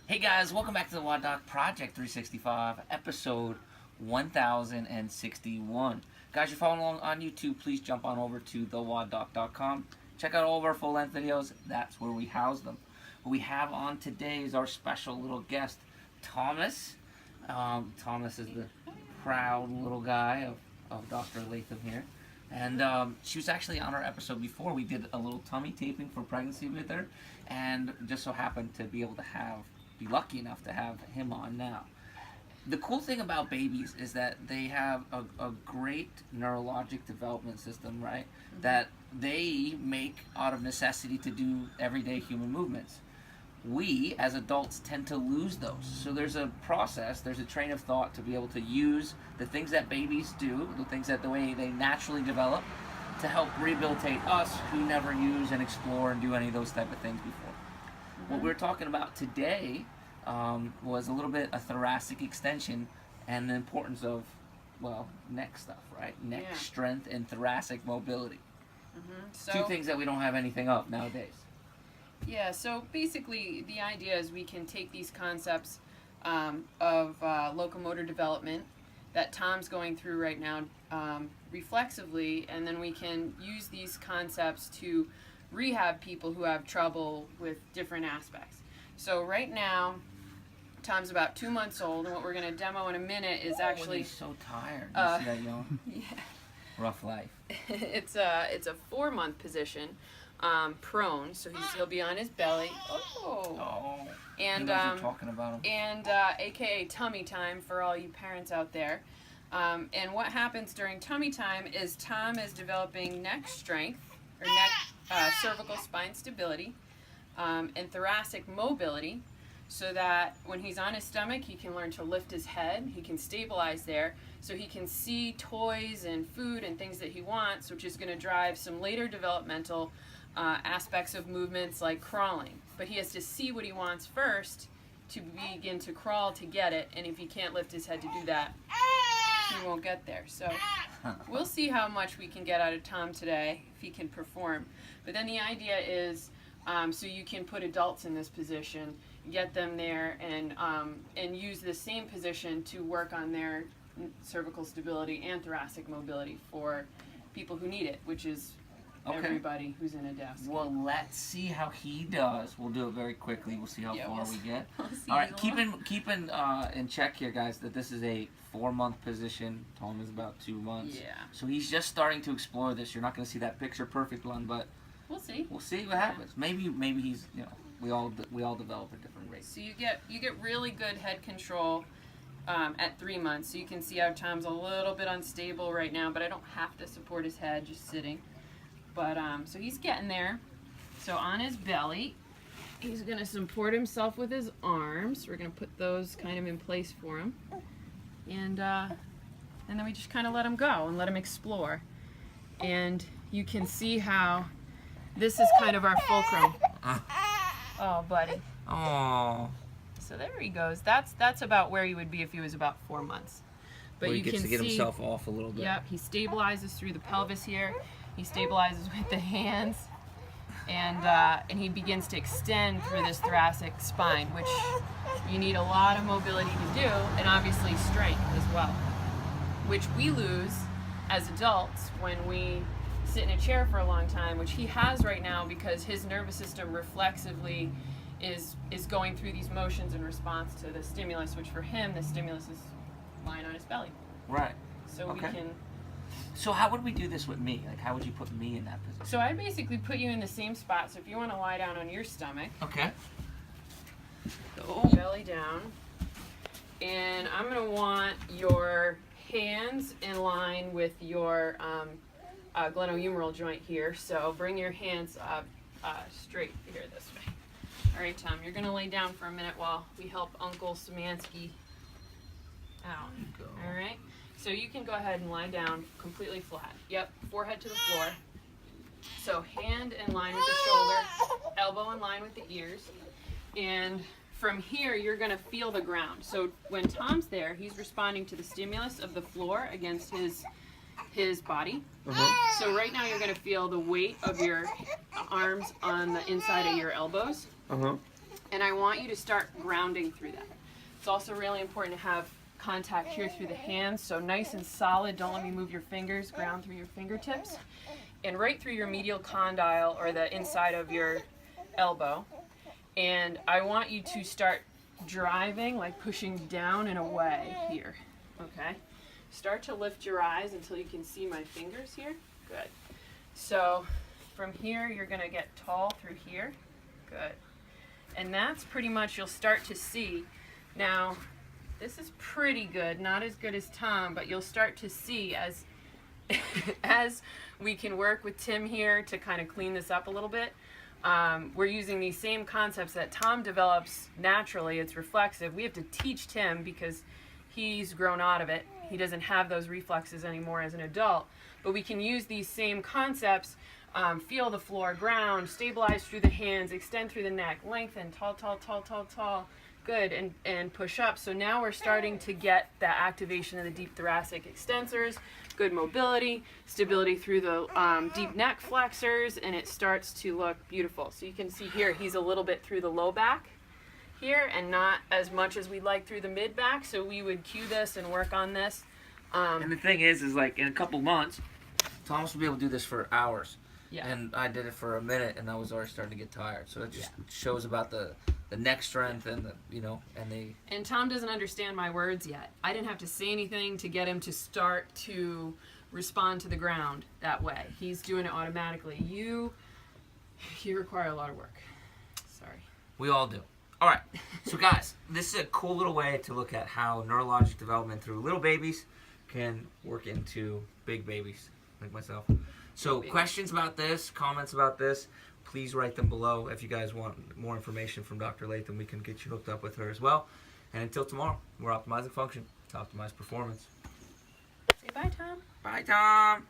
Hey guys, welcome back to the WODdoc Project 365, episode 1061. Guys, you're following along on YouTube, please jump on over to thewoddoc.com. Check out all of our full-length videos, that's where we house them. What we have on today is our special little guest, Thomas. Thomas is the proud little guy of Dr. Latham here. And she was actually on our episode before. We did a little tummy taping for pregnancy with her, and just so happened to be able to be lucky enough to have him on now. The cool thing about babies is that they have a great neurologic development system, right? Mm-hmm. That they make out of necessity to do everyday human movements. We, as adults, tend to lose those. So there's a process, there's a train of thought to be able to use the things that babies do, the way they naturally develop, to help rehabilitate us who never use and explore and do any of those type of things before. What we're talking about today was a little bit of thoracic extension and the importance of, well, neck stuff, right? Neck strength and thoracic mobility. So, two things that we don't have anything of nowadays. Yeah, so basically the idea is we can take these concepts of locomotor development that Tom's going through right now reflexively, and then we can use these concepts to rehab people who have trouble with different aspects. So right now, Tom's about 2 months old, and what we're going to demo in a minute is actually... He's so tired. You see that, yawn? Yeah. Rough life. It's a 4-month position, prone, so he'll be on his belly. Oh. And talking about him. And AKA tummy time for all you parents out there. And what happens during tummy time is Tom is developing neck strength, or cervical spine stability, and thoracic mobility, so that when he's on his stomach, he can learn to lift his head, he can stabilize there, so he can see toys and food and things that he wants, which is going to drive some later developmental aspects of movements like crawling. But he has to see what he wants first to begin to crawl to get it, and if he can't lift his head to do that, he won't get there. So we'll see how much we can get out of Tom today, if he can perform. But then the idea is, so you can put adults in this position, get them there, and use the same position to work on their cervical stability and thoracic mobility for people who need it, which is everybody who's in a desk. Well, let's see how he does. We'll do it very quickly. We'll see how far we get. All right, keep in check here, guys, that this is a 4-month position. Tom is about 2 months. Yeah. So he's just starting to explore this. You're not going to see that picture perfect one, but we'll see. We'll see what happens. Maybe he's, we all develop at different rates. So you get really good head control at 3 months. So you can see how Tom's a little bit unstable right now, but I don't have to support his head, just sitting. But so he's getting there. So on his belly, he's going to support himself with his arms. We're going to put those kind of in place for him. And then we just kind of let him go and let him explore. And you can see how this is kind of our fulcrum. Oh, buddy. Oh. So there he goes. That's about where he would be if he was about 4 months. But he you gets can to get see, himself off a little bit. Yep, he stabilizes through the pelvis here. He stabilizes with the hands, and he begins to extend through this thoracic spine, which you need a lot of mobility to do, and obviously strength as well, which we lose as adults when we sit in a chair for a long time, which he has right now because his nervous system reflexively is going through these motions in response to the stimulus, which for him, the stimulus is lying on his belly. Right. So we can... So how would we do this with me? Like, how would you put me in that position? So I basically put you in the same spot. So if you want to lie down on your stomach. Okay. Go belly down. And I'm going to want your hands in line with your glenohumeral joint here. So bring your hands up straight here this way. All right, Tom, you're going to lay down for a minute while we help Uncle Szymanski out. All right? So you can go ahead and lie down completely flat. Yep, forehead to the floor. So hand in line with the shoulder, elbow in line with the ears. And from here, you're going to feel the ground. So when Tom's there, he's responding to the stimulus of the floor against his body. So right now, you're going to feel the weight of your arms on the inside of your elbows. And I want you to start grounding through that. It's also really important to have contact here through the hands, so nice and solid. Don't let me move your fingers. Ground through your fingertips and right through your medial condyle, or the inside of your elbow. And I want you to start driving, like pushing down and away here. Okay? Start to lift your eyes until you can see my fingers here. Good. So from here, you're going to get tall through here. Good. And that's pretty much, you'll start to see. Now, this is pretty good, not as good as Tom, but you'll start to see as as we can work with Tim here to kind of clean this up a little bit. We're using these same concepts that Tom develops naturally. It's reflexive. We have to teach Tim because he's grown out of it. He doesn't have those reflexes anymore as an adult. But we can use these same concepts, feel the floor, ground, stabilize through the hands, extend through the neck, lengthen, tall, tall, tall, tall, tall. Good, and push up. So now we're starting to get that activation of the deep thoracic extensors, good mobility, stability through the deep neck flexors, and it starts to look beautiful. So you can see here, he's a little bit through the low back here, and not as much as we'd like through the mid back. So we would cue this and work on this. And the thing is like in a couple months, Thomas will be able to do this for hours. Yeah. And I did it for a minute, and I was already starting to get tired. So it just shows about the neck strength and And Tom doesn't understand my words yet. I didn't have to say anything to get him to start to respond to the ground that way. He's doing it automatically. You require a lot of work. Sorry. We all do. All right. So guys, this is a cool little way to look at how neurologic development through little babies can work into big babies like myself. So questions about this, comments about this, please write them below. If you guys want more information from Dr. Latham, we can get you hooked up with her as well. And until tomorrow, we're optimizing function to optimize performance. Say bye, Tom. Bye, Tom.